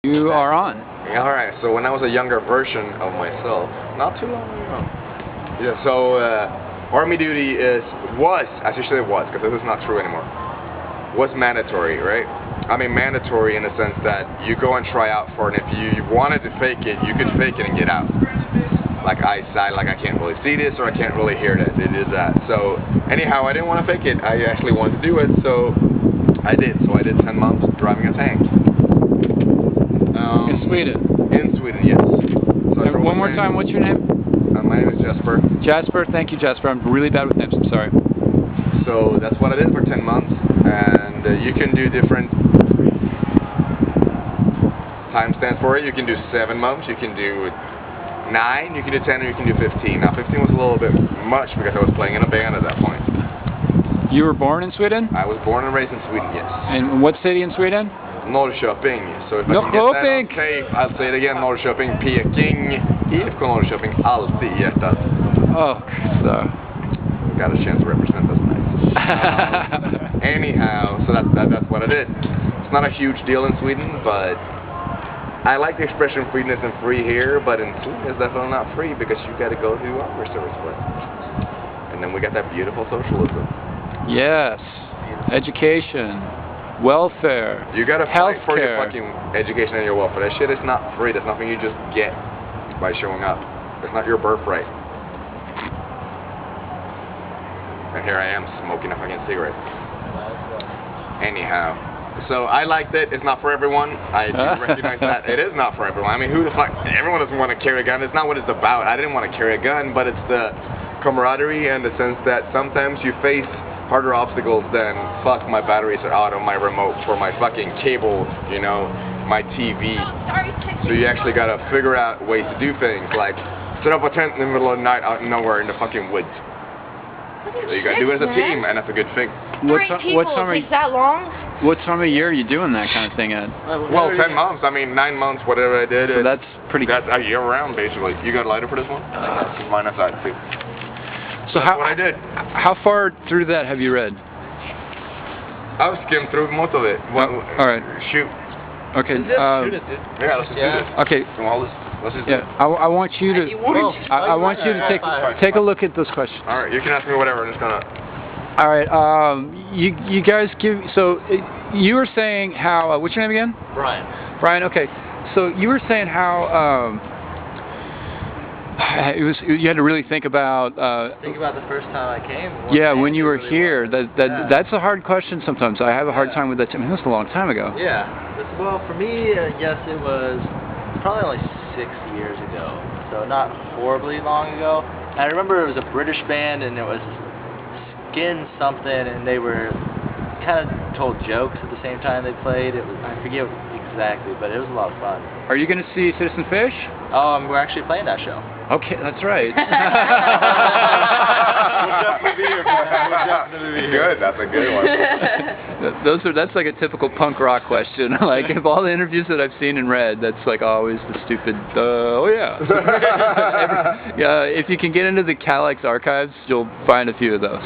You are on. Yeah, alright, so when I was a younger version of myself, not too long ago. Yeah, so Army duty was, I should say was, because this is not true anymore, was mandatory, right? I mean mandatory in the sense that you go and try out for it, and if you wanted to fake it, you could fake it and get out. Like I can't really see this, or I can't really hear this, it is that. So anyhow, I didn't want to fake it, I actually wanted to do it, so I did. So I did 10 months driving a tank. In Sweden. In Sweden, yes. So and one more time, what's your name? My name is Jesper. Jasper, thank you, Jasper. I'm really bad with names, I'm sorry. So that's what I did for 10 months, and you can do different time stands for it. You can do 7 months, you can do 9, you can do 10, or you can do 15. Now 15 was a little bit much because I was playing in a band at that point. You were born in Sweden? I was born and raised in Sweden, yes. And what city in Sweden? Norrköping. So if I can get that on tape, I'll say it again. Norrköping, Peking, IFK Norrköping, alltid i hjärtat. Oh, so. Got a chance to represent, that's nice. Anyhow, so that's what I did. It's not a huge deal in Sweden, but I like the expression freedom isn't free here, but in Sweden it's definitely not free because you got to go through our service for it. And then we got that beautiful socialism. Yes. Education. Welfare. You gotta fight for your healthcare. fucking education and your welfare. That shit is not free. That's nothing you just get by showing up. It's not your birthright. And here I am smoking a fucking cigarette. Anyhow, so I liked it. It's not for everyone. I do recognize that. It is not for everyone. I mean, who the fuck? Everyone doesn't want to carry a gun. It's not what it's about. I didn't want to carry a gun, but it's the camaraderie and the sense that sometimes you face harder obstacles than fuck, my batteries are out on my remote for my fucking cable, you know, my TV. So you actually gotta figure out ways to do things, like set up a tent in the middle of the night out nowhere in the fucking woods. So you gotta do it as a team, and that's a good thing. What time takes that long? What time of year are you doing that kind of thing at? Well, 10 months. I mean, 9 months, whatever I did. So that's pretty good. That's a year round, basically. You got a lighter for this one? Mine outside, too. So that's what I did. How far through that have you read? I've skimmed through most of it. Well, all right. Shoot. Okay. Yeah, let's just do this. Okay. Let's just yeah. I want you to. I want you to take a look at those questions. All right. You can ask me whatever. I'm just gonna. All right. You guys give. So you were saying how. What's your name again? Brian. Brian. Okay. So you were saying how. It was. You had to really think about. Think about the first time I came. Yeah, when you were here. That's a hard question sometimes. I have a hard time with that. I mean, that's a long time ago. Yeah. Well, for me, I guess it was probably only 6 years ago. So not horribly long ago. I remember it was a British band, and it was Skin something, and they were kind of told jokes at the same time they played. It was, I forget exactly, but it was a lot of fun. Are you going to see Citizen Fish? We're actually playing that show. Okay, that's right. We'll definitely be here. We'll definitely be here. Good, that's a good one. That's like a typical punk rock question. Like, of all the interviews that I've seen and read, that's like always the stupid, oh yeah. If you can get into the Calyx archives, you'll find a few of those.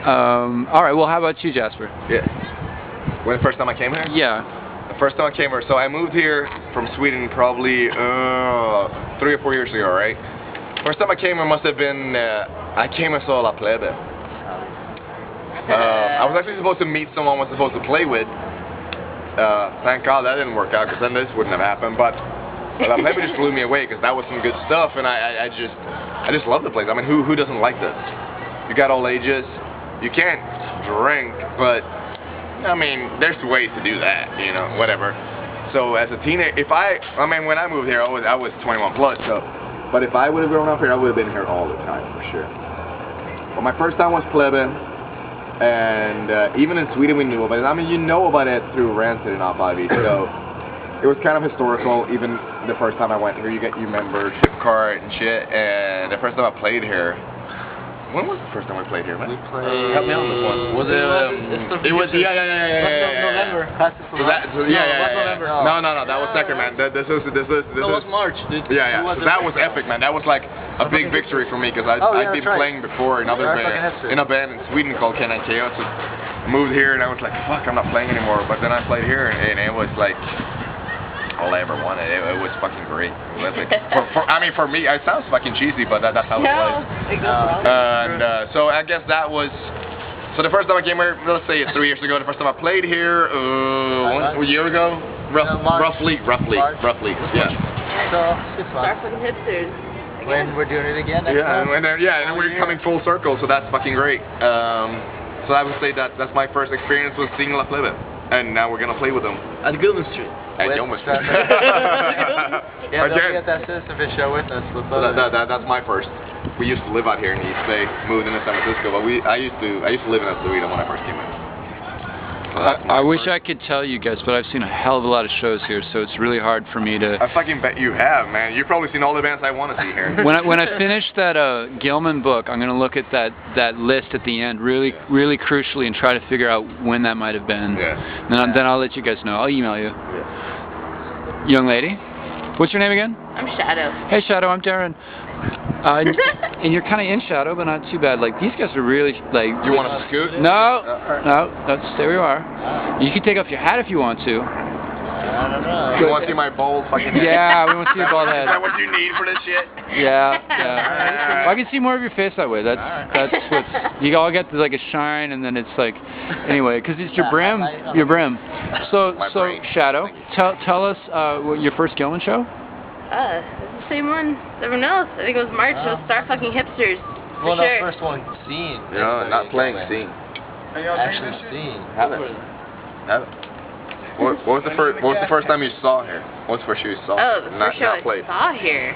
All right, well, how about you, Jasper? Yeah. When the first time I came here? Yeah. The first time I came here, so I moved here from Sweden probably 3 or 4 years ago, right? First time I came here must have been, I came and saw La Plebe. I was actually supposed to meet someone I was supposed to play with. Thank God that didn't work out, because then this wouldn't have happened, but La Plebe just blew me away, because that was some good stuff, and I just love the place. I mean, who doesn't like this? You got all ages, you can't drink, but I mean, there's ways to do that, you know, whatever. So as a teenager, I mean, when I moved here, I was 21 plus, so, but if I would have grown up here, I would have been here all the time, for sure. But my first time was Plebe, and even in Sweden we knew about it. I mean, you know about it through Rancid and Apavi, so it was kind of historical. Even the first time I went here, you remember chip cart and shit, and the first time I played here, when was the first time we played here, man? We played. Help me out on this one. Was it? It was. November. November. No. That was second, man. This was March. Yeah. So that was epic, man. That was like a big victory for me because I'd been playing before in in a band in Sweden called Ken and Chaos. I moved here and I was like, fuck, I'm not playing anymore. But then I played here and it was like all I ever wanted. It was fucking great. I mean, for me, it sounds fucking cheesy, but that's how it was. So I guess that was. So the first time I came here, let's say 3 years ago. The first time I played here, a year ago, roughly, yeah. So 6 months. Start fucking hipsters. When we're doing it again next Yeah, month? and we're coming full circle, so that's fucking great. So I would say that's my first experience with seeing La Plebe, and now we're gonna play with them. On Gilman Street. At Gilman Street. Yeah, don't forget that Citizen Fish show with us. That's my first. We used to live out here in the East Bay, moved into San Francisco, but I used to live in Astoria when I first came in. So I wish I could tell you guys, but I've seen a hell of a lot of shows here, so it's really hard for me to. I fucking bet you have, man. You've probably seen all the bands I want to see here. When I finish that Gilman book, I'm gonna look at that list at the end really crucially and try to figure out when that might have been. Yeah. Then I'll let you guys know. I'll email you. Yeah. Young lady, what's your name again? I'm Shadow. Hey Shadow, I'm Darren. And you're kind of in Shadow, but not too bad. Like these guys are really like. You want to scoot? No, stay where you are. You can take off your hat if you want to. I don't know. You want to see my bald fucking head? Yeah, we want to see your bald head. Is that what you need for this shit? Yeah. Well, I can see more of your face that way. That's what's. You all get like a shine, and then it's like, anyway, because it's your brim. Your brim. So brain. Shadow, tell us your first Gilman show. It's the same one as everyone else. I think it was March. It was Start Fucking Hipsters. For Well, no, sure. first one, scene. No, not playing, scene. Actually, scene. What was the first time you saw her? What's the first show you saw? Oh, the first show not I played. saw here.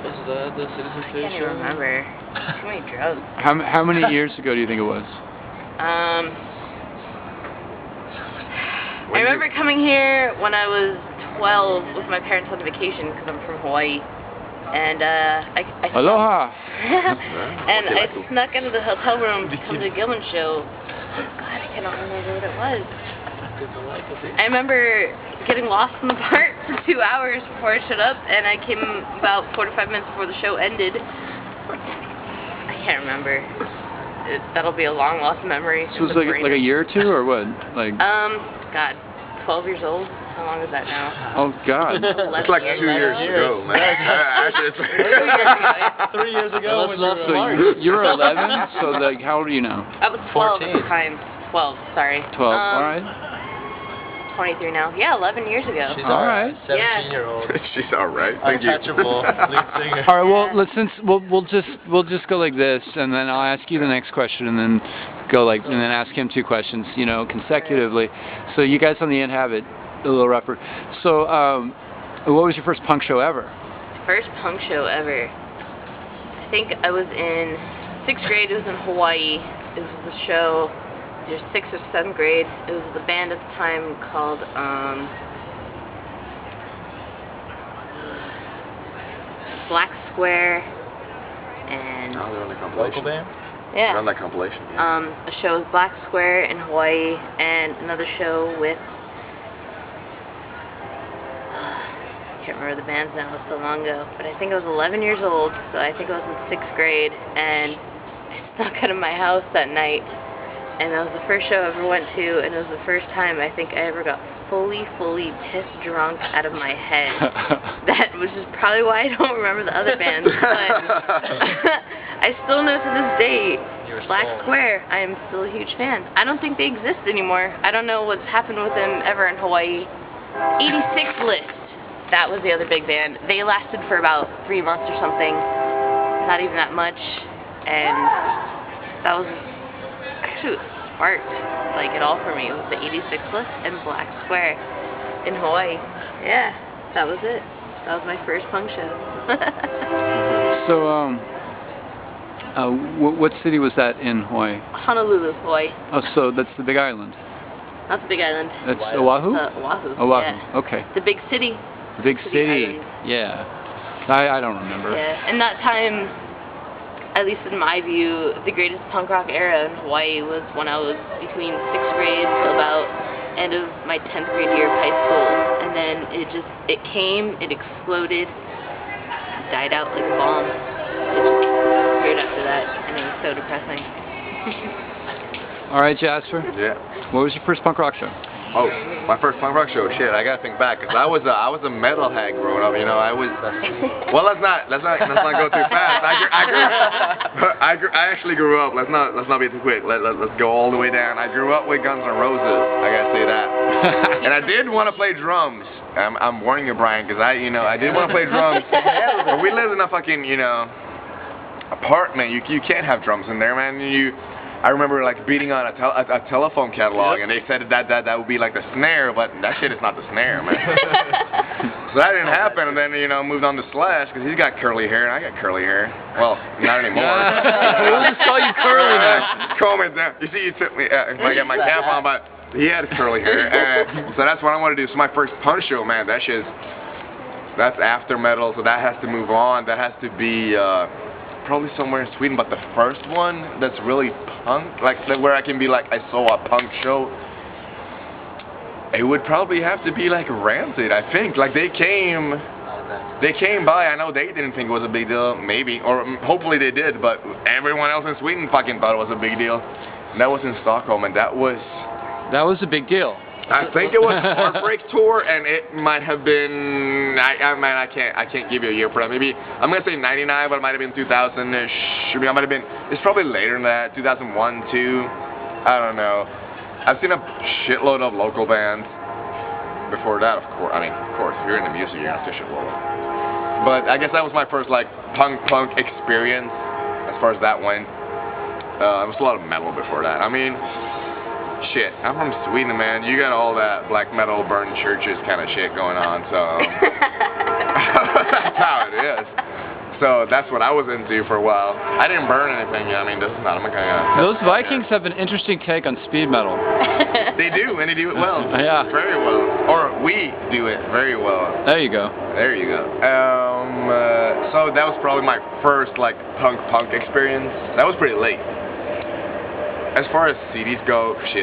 Was the Citizen I Fish can't show? even remember. Too many drugs. How many years ago do you think it was? I remember coming here when I was 12 with my parents on vacation because I'm from Hawaii. And I Aloha! and I snuck into the hotel room to come to the Gilman show. Oh God, I cannot remember what it was. I remember getting lost in the park for 2 hours before I showed up, and I came about 45 minutes before the show ended. I can't remember. That'll be a long lost memory. So it was like a year or two, or what? Like. God, 12 years old. How long is that now? Oh God. It's like 2 years ago, man. Actually, it's 3 years ago when you So you were 11. So like, how old are you now? I was 12 at the 14. time. 12, sorry. 12. All right. 23 now. Yeah, 11 years ago. She's All right. 17-year-old. She's all right. Thank you. Untouchable lead singer. All right. Well, we'll just go like this, and then I'll ask you the next question, and then and then ask him 2 questions, consecutively. So you guys on the end have it a little rougher. So, what was your first punk show ever? First punk show ever. I think I was in 6th grade. It was in Hawaii. It was the show. It was 6th or 7th grade. It was the band at the time called Black Square, and Oh, they're on the compilation. Local band? yeah. They're on that compilation. Yeah. A show with Black Square in Hawaii, and another show with I can't remember the bands now, it was so long ago, but I think I was 11 years old, so I think I was in 6th grade, and I snuck out of my house that night, and that was the first show I ever went to, and it was the first time I think I ever got fully pissed drunk out of my head. That was just probably why I don't remember the other bands, but I still know to this day, Black Square, I am still a huge fan. I don't think they exist anymore. I don't know what's happened with them ever in Hawaii. 86 List. That was the other big band. They lasted for about 3 months or something. Not even that much. And that was actually what sparked it all for me. It was the 86 List and Black Square in Hawaii. Yeah, that was it. That was my first punk show. So, what city was that in Hawaii? Honolulu, Hawaii. Oh, so that's the Big Island. Not the Big Island. That's Oahu? Oahu. Oahu. Yeah. Okay. The big city. The big city. Island. Yeah. I don't remember. Yeah. And that time, at least in my view, the greatest punk rock era in Hawaii was when I was between 6th grade to about end of my 10th grade year of high school. And then it came, it exploded, died out like a bomb. It just disappeared after that, and it was so depressing. All right, Jasper. Yeah. What was your first punk rock show? Oh, my first punk rock show. Shit, I gotta think back, cause I was a metalhead growing up. You know, I was. Well, let's not go too fast. I actually grew up. Let's not be too quick. Let's go all the way down. I grew up with Guns N' Roses. I gotta say that. And I did want to play drums. I'm warning you, Brian, cause I did want to play drums. But we lived in a fucking apartment. You can't have drums in there, man. I remember like beating on a telephone catalog, and they said that would be like the snare, but that shit is not the snare, man. So that didn't happen, and then moved on to Slash, because he's got curly hair and I got curly hair. Well, not anymore. We'll just call you curly now. Comb it down. You see, you took me. If I get my cap on, but he had curly hair, so that's what I want to do. So my first punk show, man, that's after metal, so that has to move on. That has to be. Probably somewhere in Sweden, but the first one that's really punk, like where I can be like, I saw a punk show, it would probably have to be like Rancid, I think. Like they came by, I know they didn't think it was a big deal, maybe, or hopefully they did, but everyone else in Sweden fucking thought it was a big deal. And that was in Stockholm, and that was a big deal. I think it was Heartbreak Tour, and it might have been. I can't give you a year for that. Maybe I'm gonna say 99, but it might have been 2000-ish. It might have been. It's probably later than that, 2001, 2. I don't know. I've seen a shitload of local bands before that, of course. I mean, of course, if you're in the music, you're gonna see a shitload. But I guess that was my first like punk experience, as far as that went. There was a lot of metal before that. I mean. Shit, I'm from Sweden, man. You got all that black metal, burn churches kind of shit going on, so that's how it is. So that's what I was into for a while. I didn't burn anything. I mean, this is not a kind Those Vikings have an interesting take on speed metal. They do, and they do it well. Yeah. Very well. Or we do it very well. There you go. There you go. So that was probably my first like punk experience. That was pretty late. As far as CDs go, shit.